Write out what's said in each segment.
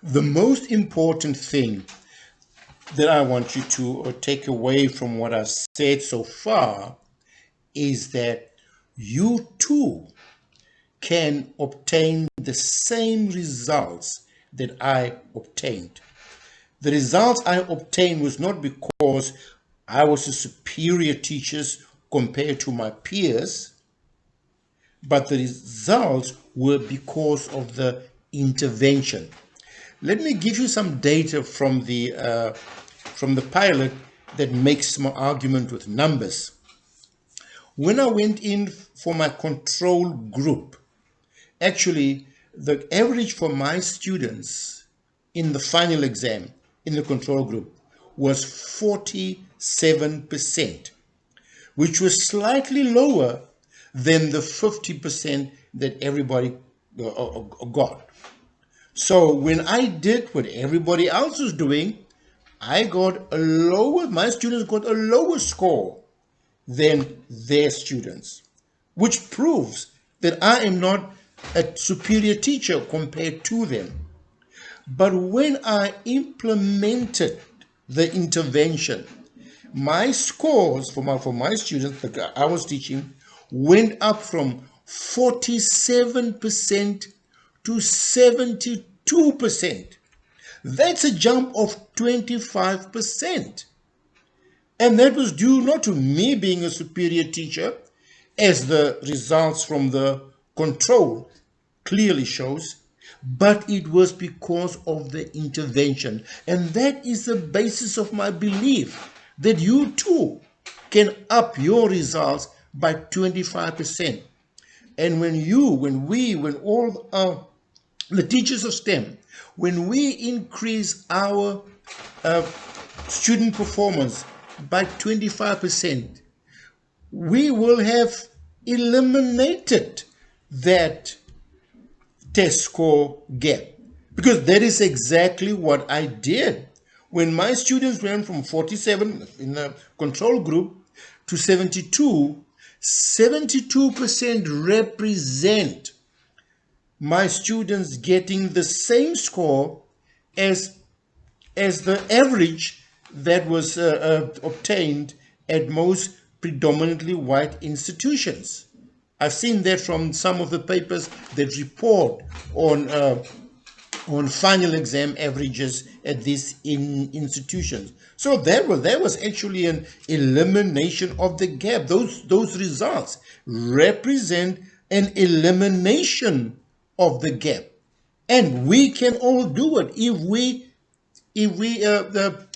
The most important thing that I want you to take away from what I've said so far is that you too can obtain the same results that I obtained. The results I obtained was not because I was a superior teacher compared to my peers, but the results were because of the intervention. Let me give you some data from the pilot that makes my argument with numbers. When I went in for my control group, actually the average for my students in the final exam in the control group was 47%, which was slightly lower than the 50% that everybody got. So when I did what everybody else was doing, my students got a lower score than their students, which proves that I am not a superior teacher compared to them. But when I implemented the intervention, my scores for my students that I was teaching went up from 47% to 72%. That's a jump of 25%. And that was due not to me being a superior teacher, as the results from the control clearly shows, but it was because of the intervention. And that is the basis of my belief that you too can up your results by 25%. And when all the teachers of STEM, when we increase our student performance by 25%, we will have eliminated that test score gap, because that is exactly what I did. When my students went from 47 in the control group to 72, 72% represent my students getting the same score as the average that was obtained at most predominantly white institutions. I've seen that from some of the papers that report on final exam averages at these institutions. So that was actually an elimination of the gap. Those results represent an elimination of the gap, and we can all do it if we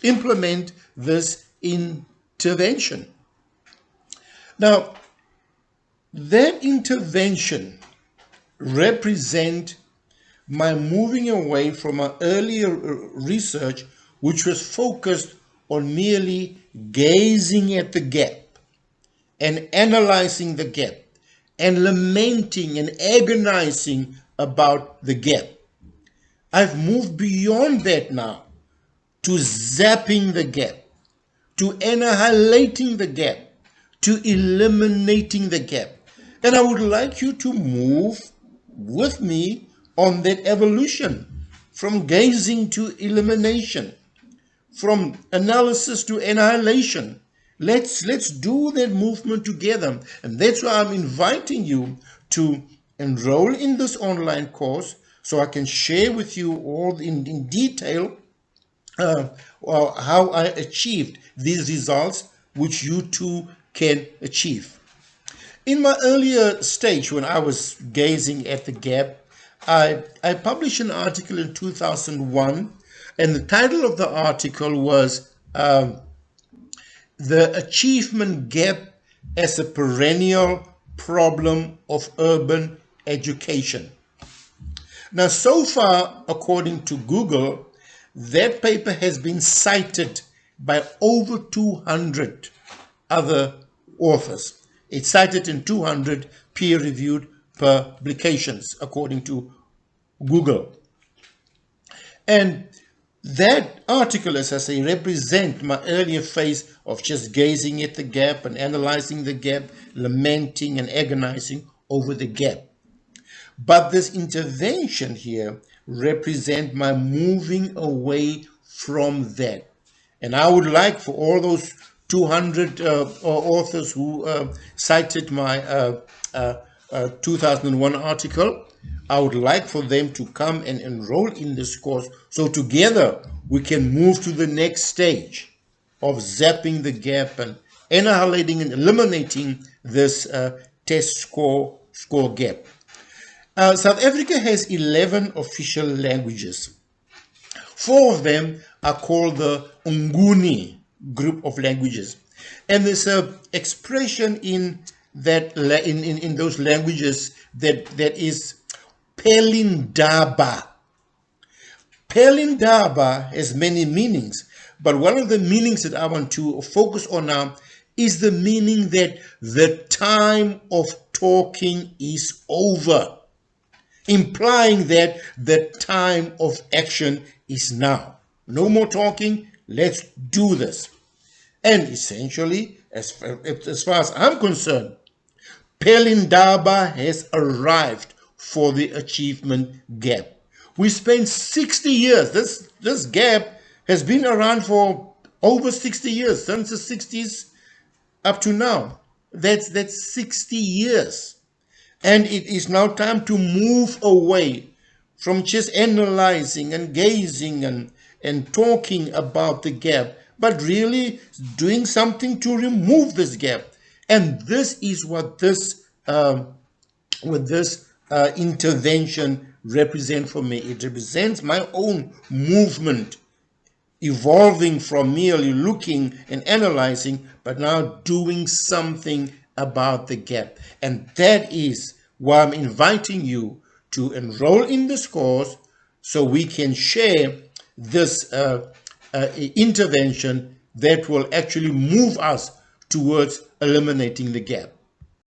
implement this intervention. Now, that intervention represent my moving away from an earlier research which was focused on merely gazing at the gap and analyzing the gap and lamenting and agonizing about the gap. I've moved beyond that now to zapping the gap, to annihilating the gap, to eliminating the gap. And I would like you to move with me on that evolution from gazing to elimination, from analysis to annihilation. Let's do that movement together. And that's why I'm inviting you to enroll in this online course so I can share with you all in detail how I achieved these results, which you too can achieve. In my earlier stage, when I was gazing at the gap, I published an article in 2001, and the title of the article was The Achievement Gap as a Perennial Problem of Urban Education. Now, so far, according to Google, that paper has been cited by over 200 other authors. It's cited in 200 peer-reviewed publications, according to Google. And that article, as I say, represents my earlier phase of just gazing at the gap and analyzing the gap, lamenting and agonizing over the gap. But this intervention here represent my moving away from that. And I would like for all those 200 authors who cited my 2001 article, I would like for them to come and enroll in this course so together we can move to the next stage of zapping the gap and annihilating and eliminating this test score gap. South Africa has 11 official languages. 4 of them are called the Nguni group of languages. And there's an expression in that in those languages that is Pelindaba. Pelindaba has many meanings, but one of the meanings that I want to focus on now is the meaning that the time of talking is over, implying that the time of action is now. No more talking, let's do this. And essentially, as far as I'm concerned, Pelindaba has arrived for the achievement gap. We spent 60 years, this gap has been around for over 60 years, since the 60s up to now. That's 60 years. And it is now time to move away from just analyzing and gazing and talking about the gap, but really doing something to remove this gap. And this is what this intervention represents for me. It represents my own movement, evolving from merely looking and analyzing, but now doing something about the gap. And that is why I'm inviting you to enroll in this course so we can share this intervention that will actually move us towards eliminating the gap.